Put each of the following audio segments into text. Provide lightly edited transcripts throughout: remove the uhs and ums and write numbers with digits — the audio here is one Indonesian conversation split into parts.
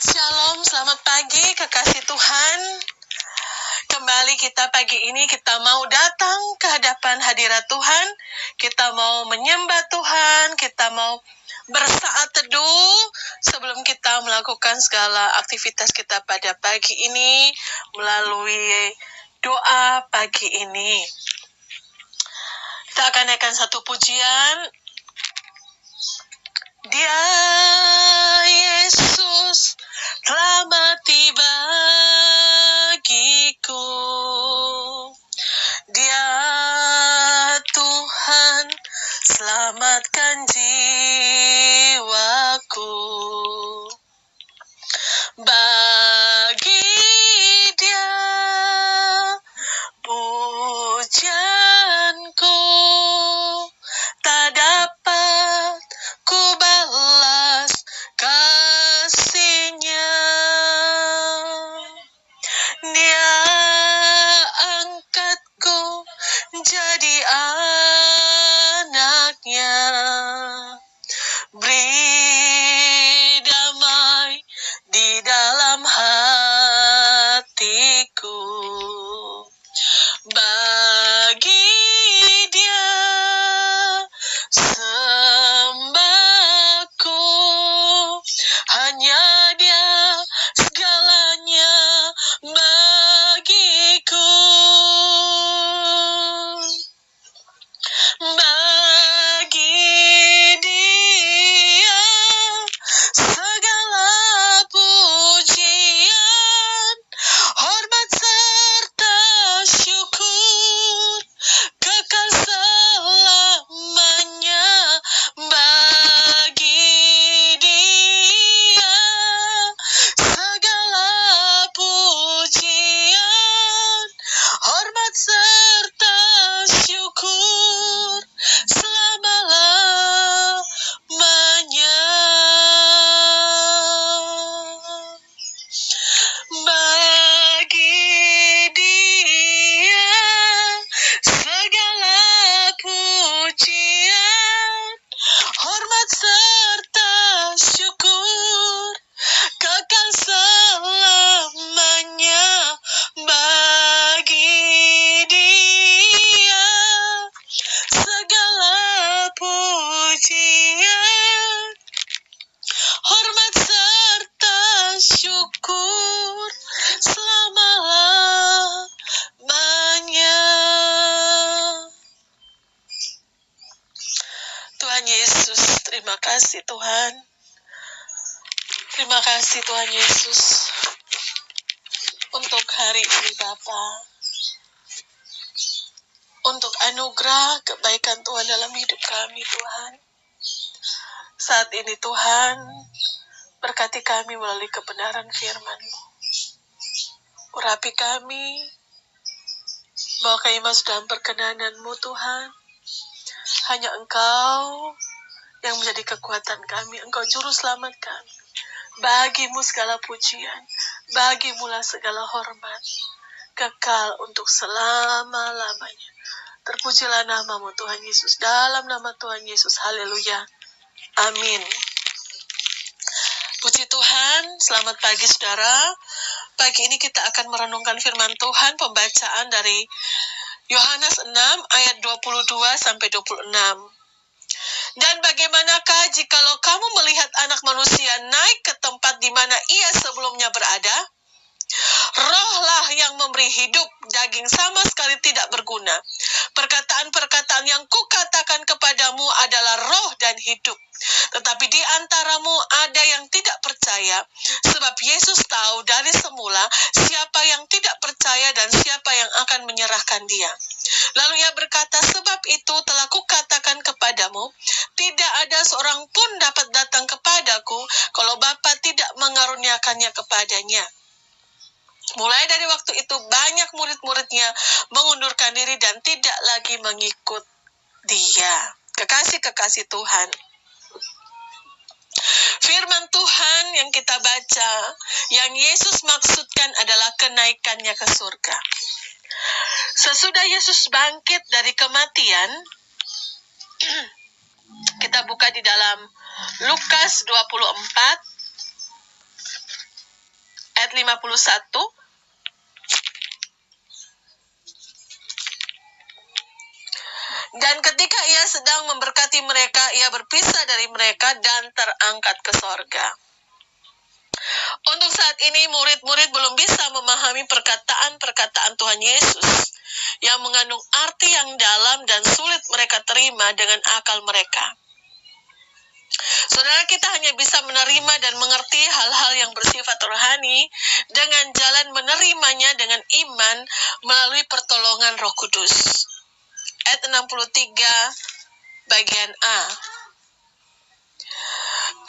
Shalom, selamat pagi kekasih Tuhan. Kembali pagi ini kita mau datang ke hadapan hadirat Tuhan. Kita mau menyembah Tuhan, kita mau bersaat teduh sebelum kita melakukan segala aktivitas kita pada pagi ini melalui doa pagi ini. Kita akan naikkan satu pujian. Dia Yesus telah mati bagiku. Dia Tuhan selamatkan jiwaku. Bagi Dia pujianku tak dapat ku balas kasihnya. Dia angkatku jadi anaknya, beri damai di dalam hatiku. Bagi Dia sembahku, hanya Dia segalanya bagiku. Bagi Dia segala pujian, hormat serta syukur kekal selamanya. Bagi Dia segala pujian, hormat serta syukur selama-lamanya. Bagi Dia segala pujian, hormat serta syukur kekal selamanya. Bagi Dia segala pujian, hormat serta syukur selama-lamanya. Tuhan Yesus, terima kasih Tuhan. Terima kasih Tuhan Yesus untuk hari ini Bapa, untuk anugerah kebaikan Tuhan dalam hidup kami Tuhan. Saat ini Tuhan, berkati kami melalui kebenaran firman-Mu. Urapi kami, bawa kami masuk dalam perkenanan-Mu Tuhan. Hanya Engkau yang menjadi kekuatan kami, Engkau juru selamat kami. Bagimu segala pujian, bagimulah segala hormat, kekal untuk selama-lamanya. Terpujilah nama-Mu Tuhan Yesus, dalam nama Tuhan Yesus, haleluya, amin. Puji Tuhan, selamat pagi saudara. Pagi ini kita akan merenungkan firman Tuhan, pembacaan dari Yohanes 6 ayat 22-26. Dan bagaimanakah jikalau kamu melihat anak manusia naik ke tempat di mana ia sebelumnya berada? Rohlah yang memberi hidup, daging sama sekali tidak berguna. Perkataan-perkataan yang kukatakan kepadamu adalah roh dan hidup. Tetapi di antaramu ada yang tidak percaya, sebab Yesus tahu dari semula siapa yang tidak percaya dan siapa yang akan menyerahkan Dia. Lalu Ia berkata, sebab itu telah kukatakan kepadamu, tidak ada seorang pun dapat datang kepadaku kalau Bapa tidak mengaruniakannya kepadanya. Mulai dari waktu itu banyak murid-muridnya mengundurkan diri dan tidak lagi mengikut Dia. Kekasih-kekasih Tuhan, firman Tuhan yang kita baca, yang Yesus maksudkan adalah kenaikannya ke surga. Sesudah Yesus bangkit dari kematian, kita buka di dalam Lukas 24 ayat 51. Dan ketika ia sedang memberkati mereka, ia berpisah dari mereka dan terangkat ke sorga. Untuk saat ini, murid-murid belum bisa memahami perkataan-perkataan Tuhan Yesus yang mengandung arti yang dalam dan sulit mereka terima dengan akal mereka. Saudara, kita hanya bisa menerima dan mengerti hal-hal yang bersifat rohani dengan jalan menerimanya dengan iman melalui pertolongan Roh Kudus. Ayat 63 bagian A.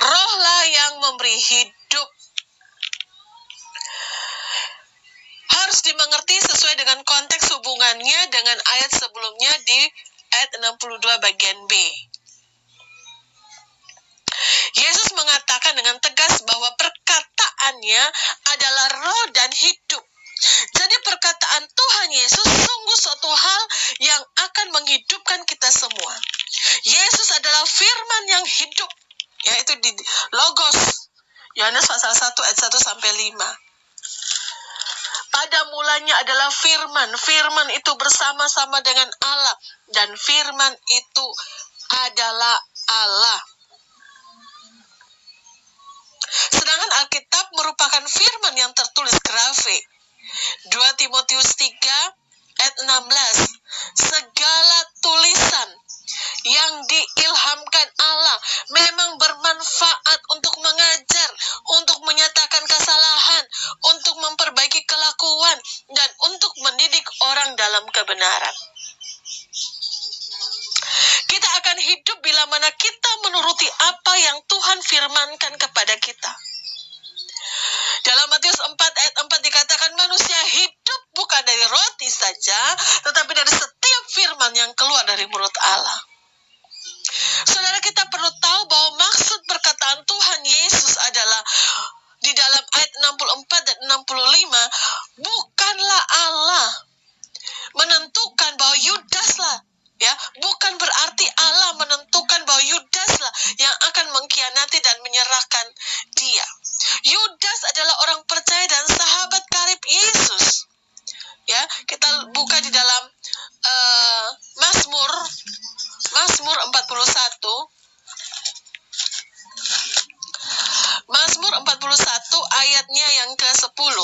Rohlah yang memberi hidup. Harus dimengerti sesuai dengan konteks hubungannya dengan ayat sebelumnya di ayat 62 bagian B. Yesus mengatakan dengan tegas bahwa perkataannya adalah roh dan hidup. Jadi perkataan Tuhan Yesus sungguh suatu hal yang akan menghidupkan kita semua. Yesus adalah firman yang hidup, yaitu di Logos. Yohanes pasal 1 ayat 1 sampai 5. Pada mulanya adalah firman. Firman itu bersama-sama dengan Allah, dan firman itu adalah Allah. Sedangkan Alkitab merupakan firman yang tertulis grafik. 2 Timotius 3 ayat 16. Segala tulisan yang diilhamkan Allah memang bermanfaat untuk mengajar, untuk menyatakan kesalahan, untuk memperbaiki kelakuan, dan untuk mendidik orang dalam kebenaran. Kita akan hidup bila mana kita menuruti apa yang Tuhan firmankan kepada kita. Dalam Matius 4 ayat 4 dikatakan manusia hidup bukan dari roti saja, tetapi dari setiap firman yang keluar dari mulut Allah. Saudara, kita perlu tahu bahwa maksud perkataan Tuhan Yesus adalah di dalam ayat 64 dan 65, bukanlah Allah menentukan bahwa Yudaslah, ya, bukan berarti Allah menentukan bahwa Yudaslah yang akan mengkhianati dan menyerahkan dia. Yudas adalah orang percaya dan sahabat karib Yesus. Ya, kita buka di dalam Mazmur 41. Mazmur 41 ayatnya yang ke-10.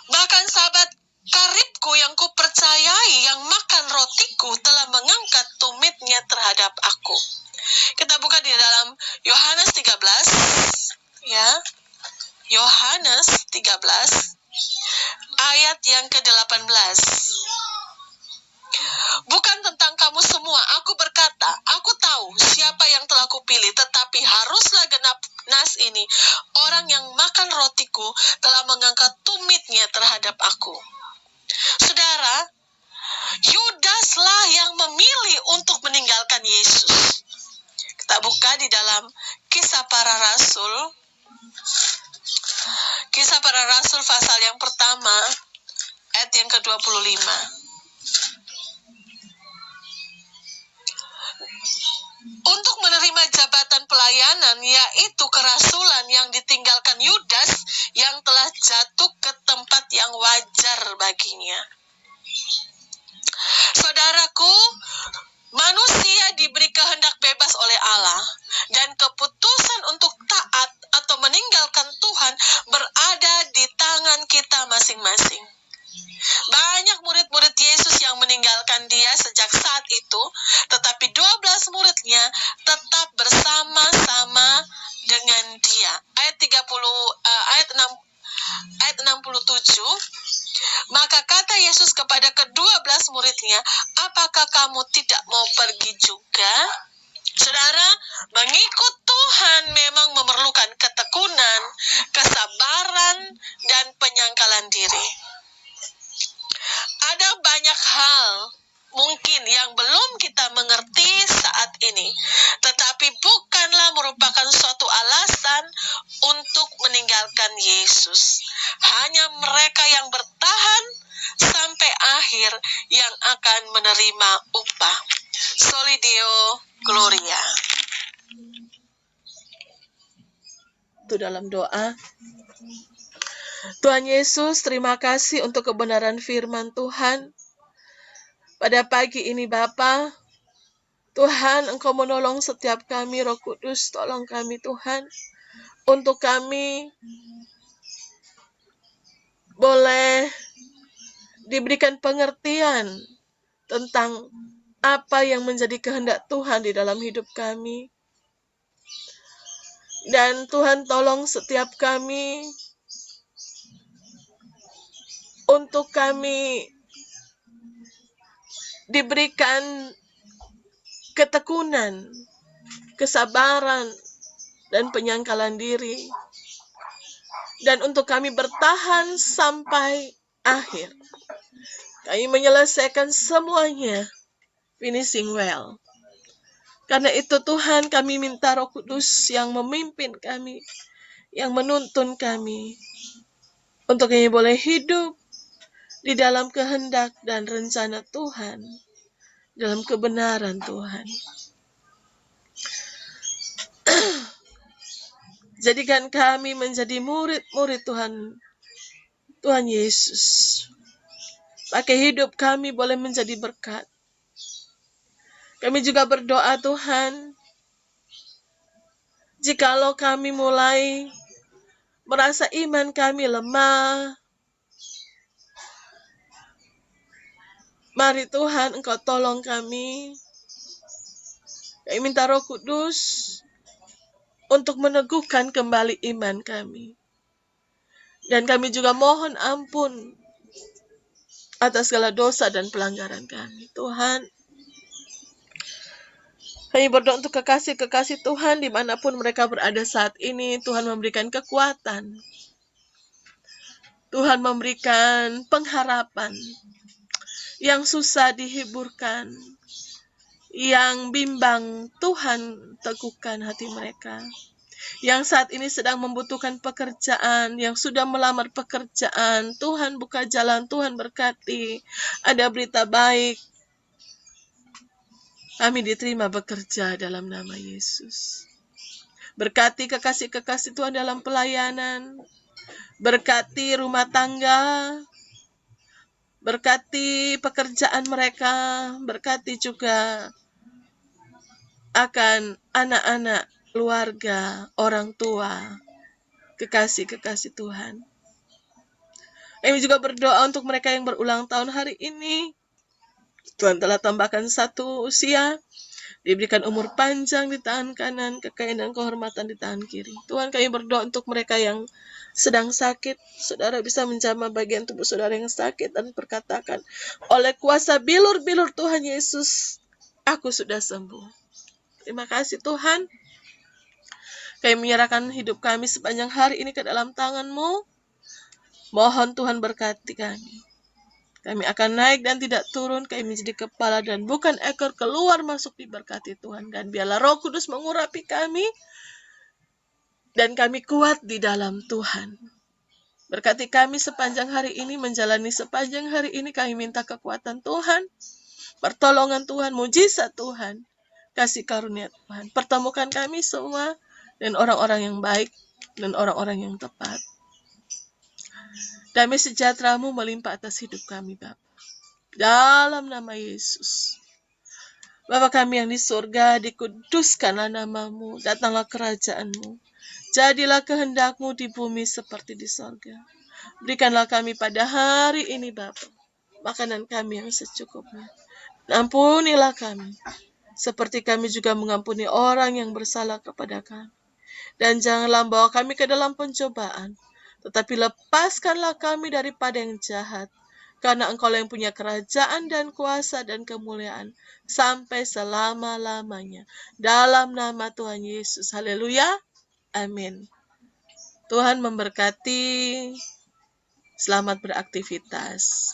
Bahkan sahabat karibku yang kupercayai, yang makan rotiku, telah mengangkat tumitnya terhadap aku. Kita buka di dalam Yohanes 13, ya. Yohanes 13 ayat yang ke-18. Bukan tentang kamu semua, aku berkata, aku tahu siapa yang telah kupilih, tetapi haruslah genap nas ini. Orang yang makan rotiku telah mengangkat tumitnya terhadap aku. Saudara, Yudaslah yang memilih untuk meninggalkan Yesus. Kita buka di dalam Kisah Para Rasul. Kisah Para Rasul pasal yang pertama, ayat yang ke-25. Untuk menerima jabatan pelayanan, yaitu kerasulan yang ditinggalkan Yudas yang telah jatuh ke tempat yang wajar baginya. Saudaraku, manusia diberi kehendak bebas oleh Allah, dan keputusan untuk taat atau meninggalkan Tuhan berada di tangan kita masing-masing. Banyak murid-murid Yesus yang meninggalkan dia sejak saat itu, tetapi 12 muridnya tetap bersama-sama dengan dia. Ayat 67. Maka kata Yesus kepada ke-12 muridnya, apakah kamu tidak mau pergi juga? Saudara, mengikut Tuhan memang memerlukan ketekunan, kesabaran, dan penyangkalan diri. Ada banyak hal mungkin yang belum kita mengerti saat ini, tetapi bukanlah merupakan suatu alasan untuk meninggalkan Yesus. Hanya mereka yang bertahan sampai akhir yang akan menerima upah. Soli Deo Gloria. Itu dalam doa. Tuhan Yesus, terima kasih untuk kebenaran firman Tuhan. Pada pagi ini Bapa, Tuhan, Engkau menolong setiap kami, Roh Kudus, tolong kami Tuhan, untuk kami boleh diberikan pengertian tentang apa yang menjadi kehendak Tuhan di dalam hidup kami. Dan Tuhan tolong setiap kami untuk kami diberikan ketekunan, kesabaran, dan penyangkalan diri. Dan untuk kami bertahan sampai akhir. Kami menyelesaikan semuanya, finishing well. Karena itu Tuhan, kami minta Roh Kudus yang memimpin kami, yang menuntun kami, untuk kami boleh hidup di dalam kehendak dan rencana Tuhan, dalam kebenaran Tuhan. Jadikan kami menjadi murid-murid Tuhan Yesus. Pakai hidup kami boleh menjadi berkat. Kami juga berdoa Tuhan, jikalau kami mulai merasa iman kami lemah, mari Tuhan Engkau tolong kami. Kami minta Roh Kudus untuk meneguhkan kembali iman kami. Dan kami juga mohon ampun atas segala dosa dan pelanggaran kami. Tuhan, kami berdoa untuk kekasih-kekasih Tuhan dimanapun mereka berada saat ini. Tuhan memberikan kekuatan. Tuhan memberikan pengharapan. Yang susah dihiburkan. Yang bimbang, Tuhan teguhkan hati mereka. Yang saat ini sedang membutuhkan pekerjaan, yang sudah melamar pekerjaan, Tuhan buka jalan, Tuhan berkati. Ada berita baik, kami diterima bekerja dalam nama Yesus. Berkati kekasih-kekasih Tuhan dalam pelayanan, berkati rumah tangga, berkati pekerjaan mereka, berkati juga akan anak-anak, keluarga, orang tua, kekasih-kekasih Tuhan. Kami juga berdoa untuk mereka yang berulang tahun hari ini. Tuhan telah tambahkan satu usia, diberikan umur panjang di tangan kanan, kekayaan dan kehormatan di tangan kiri. Tuhan, kami berdoa untuk mereka yang sedang sakit. Saudara bisa menjamah bagian tubuh saudara yang sakit dan berkatakan, oleh kuasa bilur-bilur Tuhan Yesus, aku sudah sembuh. Terima kasih Tuhan. Kami menyerahkan hidup kami sepanjang hari ini ke dalam tangan-Mu. Mohon Tuhan berkati kami. Kami akan naik dan tidak turun. Kami menjadi kepala dan bukan ekor, keluar masuk diberkati Tuhan. Dan biarlah Roh Kudus mengurapi kami. Dan kami kuat di dalam Tuhan. Berkati kami sepanjang hari ini, menjalani sepanjang hari ini. Kami minta kekuatan Tuhan, pertolongan Tuhan, mujizat Tuhan, kasih karunia Tuhan. Pertemukan kami semua dan orang-orang yang baik dan orang-orang yang tepat. Damai sejahtera-Mu melimpah atas hidup kami, Bapa. Dalam nama Yesus. Bapa kami yang di surga, dikuduskanlah nama-Mu, datanglah kerajaan-Mu. Jadilah kehendak-Mu di bumi seperti di surga. Berikanlah kami pada hari ini, Bapa, makanan kami yang secukupnya. Ampunilah kami, seperti kami juga mengampuni orang yang bersalah kepada kami. Dan janganlah bawa kami ke dalam pencobaan, tetapi lepaskanlah kami daripada yang jahat. Karena Engkau yang punya kerajaan dan kuasa dan kemuliaan sampai selama-lamanya. Dalam nama Tuhan Yesus. Haleluya. Amin. Tuhan memberkati. Selamat beraktivitas.